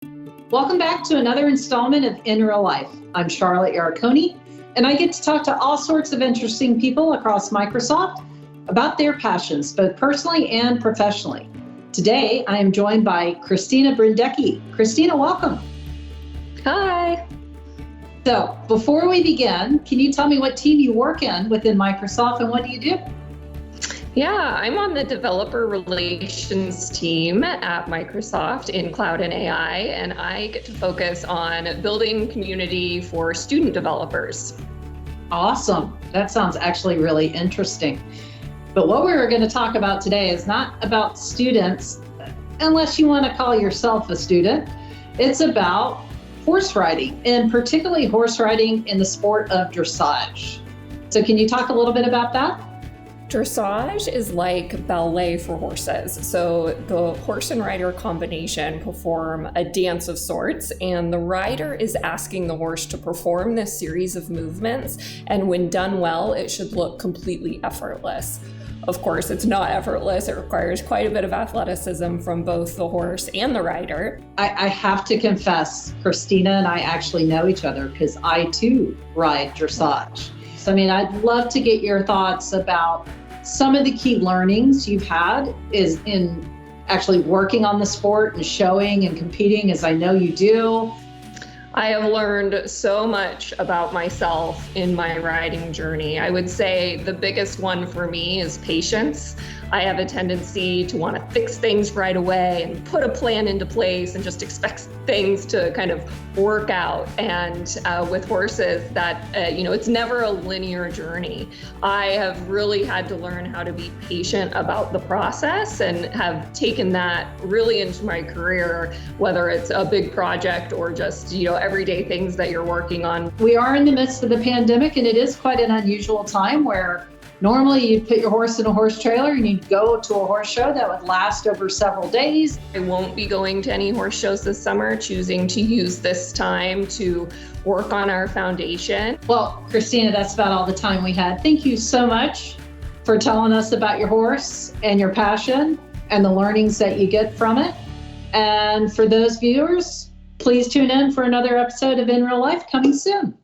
Welcome back to another installment of In Real Life. I'm Charlotte Yariconi, and I get to talk to all sorts of interesting people across Microsoft about their passions, both personally and professionally. Today, I am joined by Cristina Brendicke. Cristina, welcome. Hi. So, before we begin, can you tell me what team you work in within Microsoft and what do you do? Yeah, I'm on the developer relations team at Microsoft in cloud and AI, and I get to focus on building community for student developers. Awesome. That sounds actually really interesting. But what we're going to talk about today is not about students, unless you want to call yourself a student. It's about horse riding, and particularly horse riding in the sport of dressage. So can you talk a little bit about that? Dressage is like ballet for horses. So the horse and rider combination perform a dance of sorts, and the rider is asking the horse to perform this series of movements. And when done well, it should look completely effortless. Of course, it's not effortless. It requires quite a bit of athleticism from both the horse and the rider. I have to confess, Cristina and I actually know each other because I too ride dressage. So, I'd love to get your thoughts about some of the key learnings you've had is in actually working on the sport and showing and competing, as I know you do. I have learned so much about myself in my riding journey. I would say the biggest one for me is patience. I have a tendency to want to fix things right away and put a plan into place and just expect things to kind of work out. And with horses, it's never a linear journey. I have really had to learn how to be patient about the process and have taken that really into my career, whether it's a big project or just, everyday things that you're working on. We are in the midst of the pandemic, and it is quite an unusual time where normally you'd put your horse in a horse trailer and you'd go to a horse show that would last over several days. I won't be going to any horse shows this summer, choosing to use this time to work on our foundation. Well, Cristina, that's about all the time we had. Thank you so much for telling us about your horse and your passion and the learnings that you get from it. And for those viewers, please tune in for another episode of In Real Life coming soon.